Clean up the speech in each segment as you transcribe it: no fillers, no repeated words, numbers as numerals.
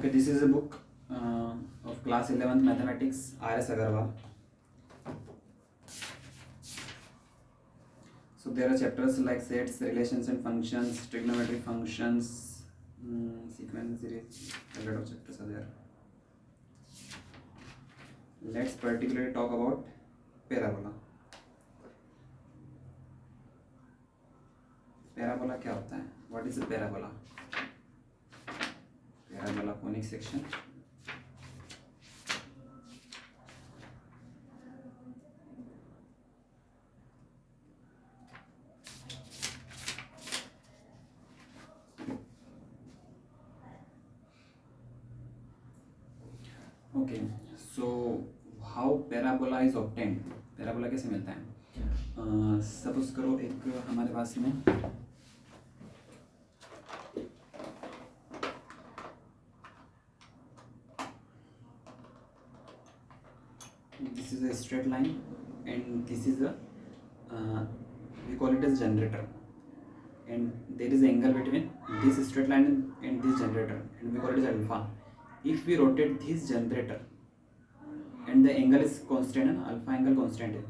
Okay, this is a book of class 11th mathematics, R.S. Agarwal. So there are chapters like sets, relations and functions, trigonometric functions, sequence series, a lot of chapters are there. Let's particularly talk about parabola. Parabola क्या होता है? What is a parabola? Parabola conic section. Okay, so how parabola is obtained? Parabola कैसे मिलता है? Suppose करो एक हमारे पास में this is a straight line and this is a we call it as generator, and there is an angle between this straight line and this generator, and we call it as alpha. If we rotate this generator and the angle is constant है ना, alpha angle constant है,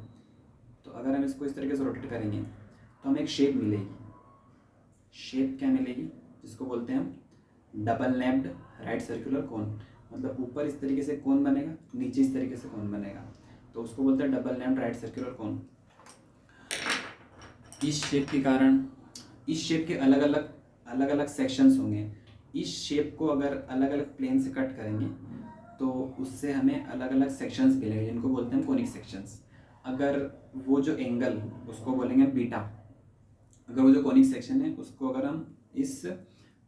तो अगर हम इसको इस तरीके से रोटेट करेंगे तो हमें एक शेप मिलेगी. शेप क्या मिलेगी? जिसको बोलते हैं हम double lapped right circular cone. मतलब ऊपर इस तरीके से कोन बनेगा, नीचे इस तरीके से कोन बनेगा, तो उसको बोलते हैं double lapped right circular cone. इस शेप के कारण इस शेप के अलग अलग सेक्शंस होंगे. इस शेप को अगर अलग अलग प्लेन से कट करेंगे तो उससे हमें अलग अलग सेक्शंस मिलेंगे, जिनको बोलते हैं हम कोनिक सेक्शंस. अगर वो जो एंगल उसको बोलेंगे बीटा. अगर वो जो कोनिक सेक्शन है उसको अगर हम इस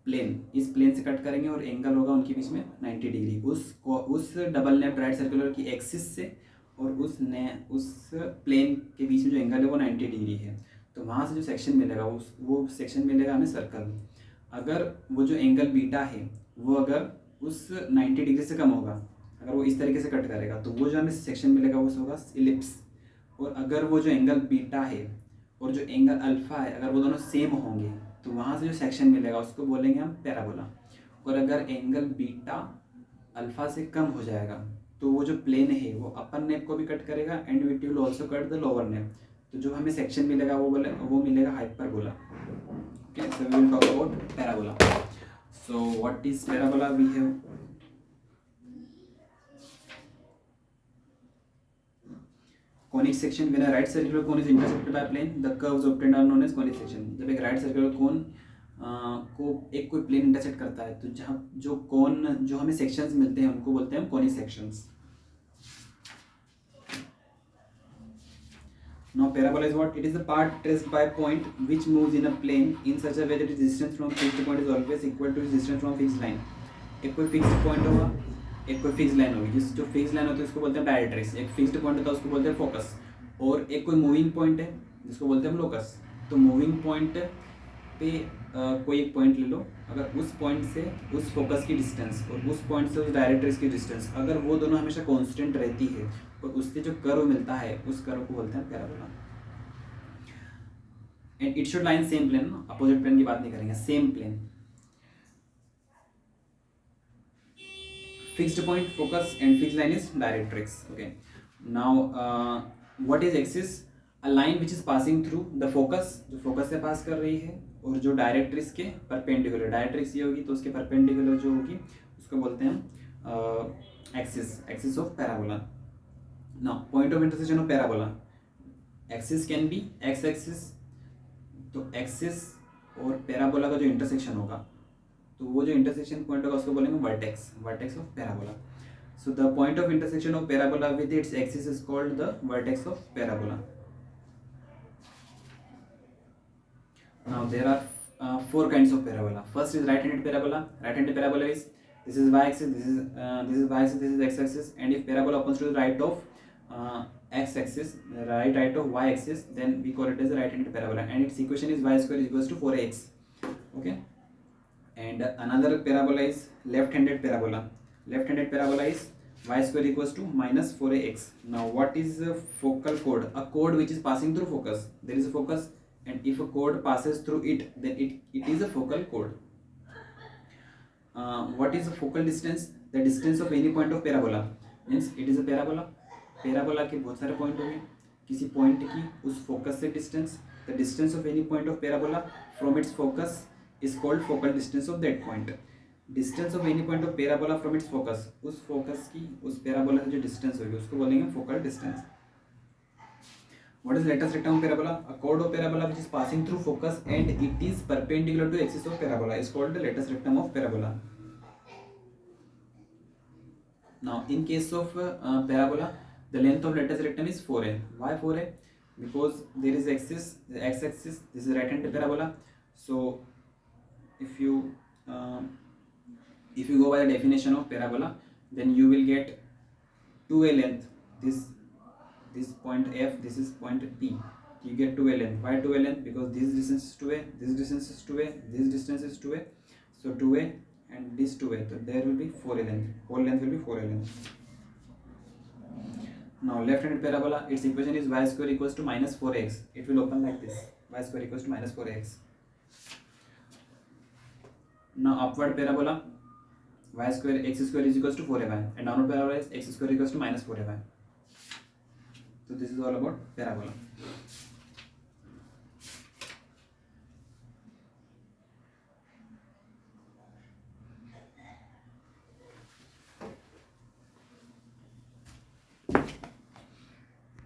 प्लेन से कट करेंगे और एंगल होगा उनके बीच में 90 डिग्री, उस डबल लैप्ड राइट सर्कुलर की एक्सिस से और उस प्लेन के बीच में जो एंगल है वो 90 डिग्री है, तो वहाँ से जो सेक्शन मिलेगा वो सेक्शन मिलेगा हमें सर्कल. अगर वो जो एंगल बीटा है वो अगर उस 90 डिग्री से कम होगा, अगर वो इस तरीके से कट करेगा तो वो जो हमें सेक्शन मिलेगा वो होगा इलिप्स. और अगर वो जो एंगल बीटा है और जो एंगल अल्फा है अगर वो दोनों सेम होंगे तो वहाँ से जो सेक्शन मिलेगा उसको बोलेंगे हम पैराबोला. और अगर एंगल बीटा अल्फा से कम हो जाएगा तो वो जो प्लेन है वो अपर नेप को भी कट करेगा and it will also cut the lower nappe. तो जो हमें सेक्शन मिलेगा वो मिलेगा hyperbola. Okay, so we will talk about parabola. So what is parabola? We have conic section. When a right circular cone is intersected by a plane, the curves obtained are known as conic section. जब एक right circular cone को एक कोई plane intersect करता है तो जहाँ जो हमें सेक्शंस मिलते हैं उनको बोलते हैं हम conic sections. Now parabola is what? It is the part traced by a point which moves in a plane in such a way that its distance from fixed point is always equal to its distance from fixed line. एक कोई fixed point होगा, एक कोई fix line होगी. जो fix line होती है उसको बोलते हैं डायरेक्ट्रिक्स. एक फिक्स्ड पॉइंट होता है उसको बोलते हैं फोकस. और एक कोई मूविंग पॉइंट है जिसको बोलते हैं हम लोकस. तो मूविंग पॉइंट पे कोई एक पॉइंट ले लो, अगर उस पॉइंट से उस फोकस की डिस्टेंस और उस पॉइंट से उस डायरेक्ट्रिक्स की डिस्टेंस अगर वो दोनों हमेशा कांस्टेंट रहती है और उससे जो कर्व मिलता है उस कर्व को बोलते हैं parabola. And it should line same plane. Opposite plane की बात नहीं करेंगे, same plane. Fixed point, focus and fixed line is directrix. Okay, now what is axis? A line which is passing through the focus, जो focus से पास कर रही है, और जो डायरेक्ट्रिक्स के परपेंडिकुलर. डायरेक्ट्रिक्स ये होगी तो उसके परपेंडिकुलर जो होगी उसको बोलते हैं हम axis of parabola. Now point of intersection of parabola. Axis can be x axis. तो एक्सिस और पैराबोला का जो इंटरसेक्शन होगा तो वो जो इंटरसेक्शन पॉइंट होगा उसको बोलेंगे vertex of parabola. So the point of intersection of parabola with its axis is called the vertex of parabola. Now there are four kinds of parabola. First is right-handed parabola. Right-handed parabola is this is y-axis, this is y-axis, this is x-axis, and if parabola opens to the right of x-axis, right of y-axis, then we call it as a right-handed parabola, and its equation is y square is equals to 4ax. Okay. And another parabola is left-handed parabola. Left-handed parabola is y square equals to minus 4ax. Now what is a focal chord? A chord which is passing through focus. There is a focus, and if a chord passes through it, then it is a focal chord. what is the focal distance? The distance of any point of parabola means it is a parabola. Parabola के बहुत सारे point होंगे, किसी point की उस focus से distance, the distance of any point of parabola from its focus is called focal distance of that point. Distance of any point of parabola from its focus, उस focus की उस parabola से जो distance होगी उसको बोलेंगे focal distance. What is latest rectum of parabola? A chord of parabola which is passing through focus and it is perpendicular to axis of parabola is called the latest rectum of parabola. Now, in case of parabola, the length of latest rectum is 4a. Why 4a? Because there is axis, the x-axis. This is right-hand parabola. So, if you go by the definition of parabola, then you will get 2a length. This point F, this is point P. You get 2a length. Why 2a length? Because this distance is 2a, this distance is 2a, this distance is 2a. So 2a and this 2a. So there will be 4a length. Whole length will be 4a length. Now left-handed parabola, its equation is y square equals to minus 4x. It will open like this. Y square equals to minus 4x. Now upward parabola, y square x square is equals to 4ay, and downward parabola is x square equals to minus 4ay. So this is all about parabola.